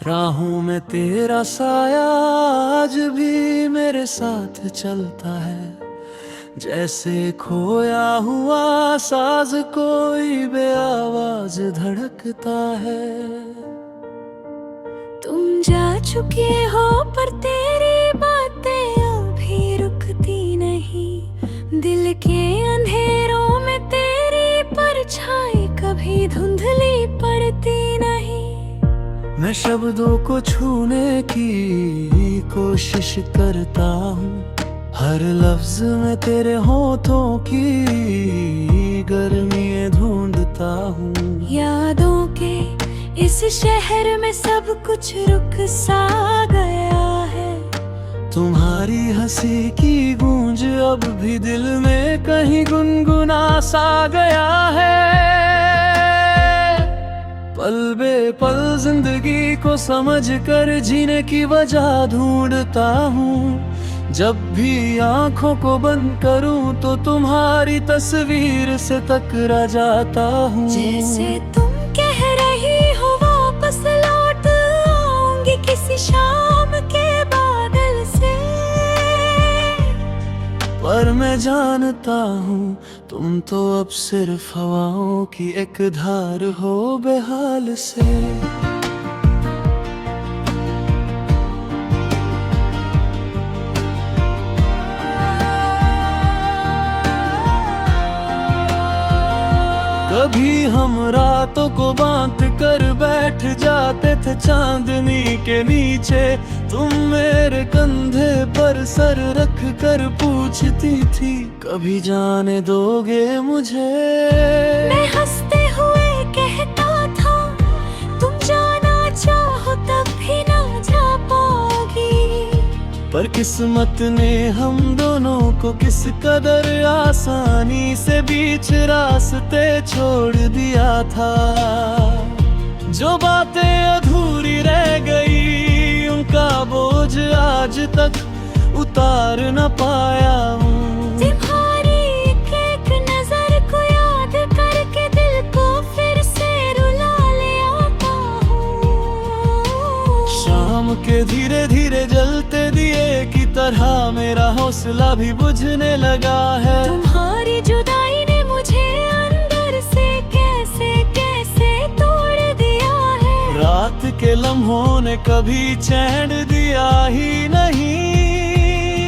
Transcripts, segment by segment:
राहों में तेरा साया आज भी मेरे साथ चलता है, जैसे खोया हुआ साज कोई बेआवाज धड़कता है। तुम जा चुके हो पर तेरी बातें अभी रुकती नहीं। दिल के अंधेरों में तेरी परछाई कभी धुंधली पड़ती नहीं। मैं शब्दों को छूने की कोशिश करता हूँ, हर लफ्ज में तेरे होठों की गर्मी ढूंढता हूँ। यादों के इस शहर में सब कुछ रुक सा गया है। तुम्हारी हंसी की गूंज अब भी दिल में कहीं गुनगुना सा गया है। पल बे पल जिंदगी को समझ कर जीने की वजह ढूंढता हूँ। जब भी आंखों को बंद करूँ तो तुम्हारी तस्वीर से टकरा जाता हूँ। जैसे तुम कह रही हो वापस लौट आऊंगी किसी शाम के बादल से, पर मैं जानता हूँ तुम तो अब सिर्फ हवाओं की एक धार हो बेहाल से। कभी हम रातों को बांध कर बैठ जाते थे चांदनी के नीचे। तुम मेरे कंधे पर सर रख कर पूछती थी, कभी जाने दोगे मुझे? मैं हंसते हुए कहता था, तुम जाना चाहो तब भी ना जा पाओगी। पर किस्मत ने हम दोनों को किस कदर आसानी से बीच रास्ते छोड़ दिया था। जो बातें अधूरी रह गई उनका बोझ आज तक उतार न पाया हूँ। तुम्हारी एक नजर को याद करके दिल को फिर से रुला ले आता हूँ। शाम के धीरे धीरे जलते दिए की तरह मेरा हौसला भी बुझने लगा है। तुम्हारी जुदाई ने मुझे अंदर से कैसे कैसे तोड़ दिया है। रात के लम्हों ने कभी चैन दिया ही नहीं।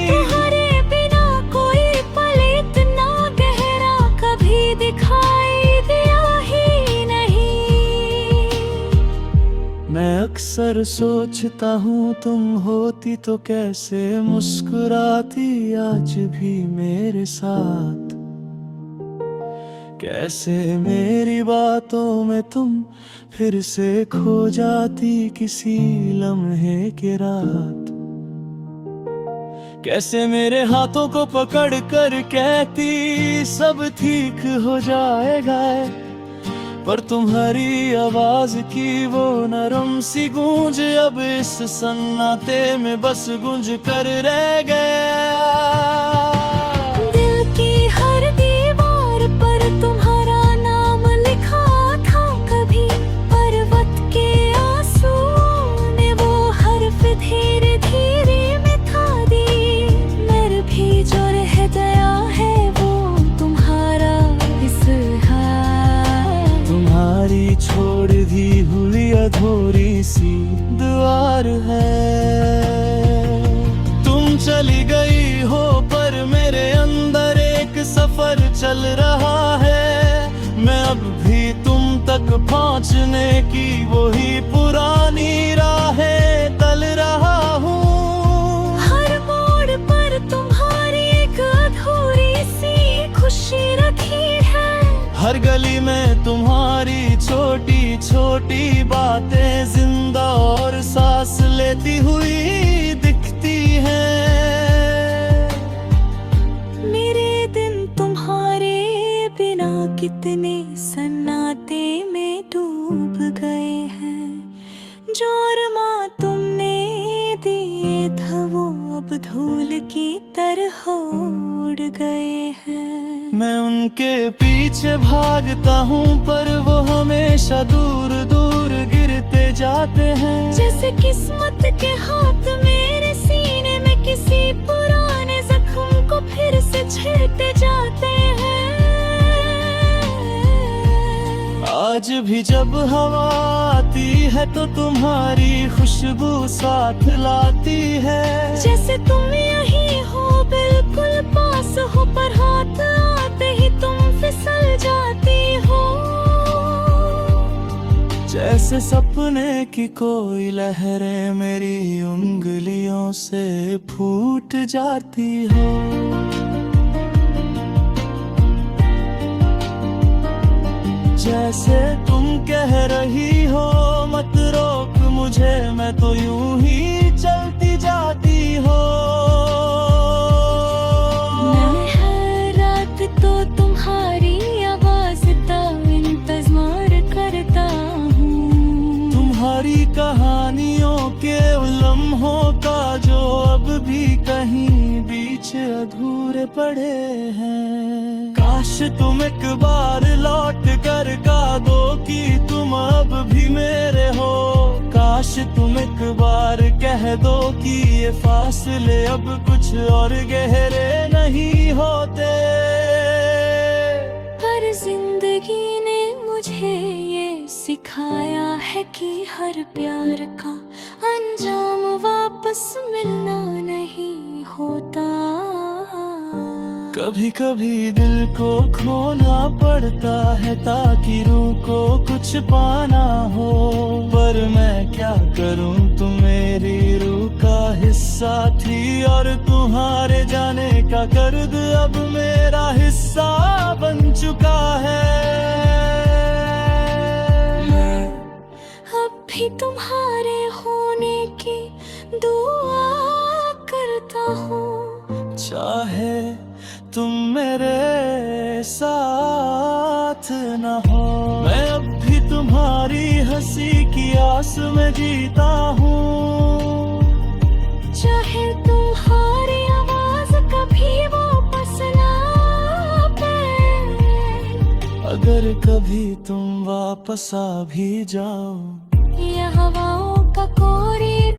तुम्हारे बिना कोई पल इतना गहरा कभी दिखाई दिया ही नहीं। मैं अक्सर सोचता हूँ तुम होती तो कैसे मुस्कुराती आज भी मेरे साथ। कैसे मेरी बातों में तुम फिर से खो जाती किसी लम्हे के रात। कैसे मेरे हाथों को पकड़ कर कहती सब ठीक हो जाएगा, पर तुम्हारी आवाज की वो नरम सी गूंज अब इस सन्नाटे में बस गूंज कर रह गया। दिल की हर दीवार पर तुम्हारा नाम लिखा था कभी। पर्वत के आंसुओं ने वो हर्फ धीरे धीरे मिटा दी। मेरे भी जो रह गया है वो तुम्हारा इजहार। तुम्हारी छोड़ दी हुई अधूरी सी दीवार है। तुम चली गई हो पर मेरे अंदर एक सफर चल रहा है। मैं अब भी तुम तक पहुंचने की वही पुरानी राहें तल रहा हूँ। हर मोड़ पर तुम्हारी एक अधूरी सी खुशी रखी है। हर गली में तुम्हारी छोटी छोटी बातें जिंदा और सांस लेती हुई दिखती हैं। आप धूल की तरह उड़ गए हैं। मैं उनके पीछे भागता हूँ पर वो हमेशा दूर दूर गिरते जाते हैं। जैसे किस्मत के हाथ मेरे सीने में किसी पुराने जख्म को फिर से छेड़ते जाते हैं। आज भी जब हवा आती है तो तुम्हारी खुशबू साथ लाती है। जैसे तुम यही हो बिल्कुल पास हो पर हाथ आते ही तुम फिसल जाती हो। जैसे सपने की कोई लहरें मेरी उंगलियों से फूट जाती हो। जैसे तुम कह रही हो मत रोक मुझे, मैं तो यूं ही चलती जाती हो। मैं हर रात तो तुम्हारी आवाज का इंतजार करता हूँ। तुम्हारी कहानियों के लम्हों का जो अब भी कहीं बीच अधूरे पड़े हैं। काश तुम एक बार लौट कर गा दो कि तुम अब भी मेरे हो। काश तुम एक बार कह दो कि ये फासले अब कुछ और गहरे नहीं होते। पर जिंदगी ने मुझे ये सिखाया है कि हर प्यार का अंजाम वापस मिलना नहीं होता। कभी कभी दिल को खोना पड़ता है ताकि रूह को कुछ पाना हो। पर मैं क्या करूं, तुम मेरी रूह का हिस्सा थी और तुम्हारे जाने का कर्द अब मेरा हिस्सा बन चुका है। मैं अब भी तुम्हारे होने की दुआ करता हूँ। चाहे तुम मेरे साथ न हो, मैं अब भी तुम्हारी हंसी की आस में जीता हूँ। चाहे तुम्हारी आवाज कभी वापस ना आए, अगर कभी तुम वापस आ भी जाओ, ये हवाओं का कोरी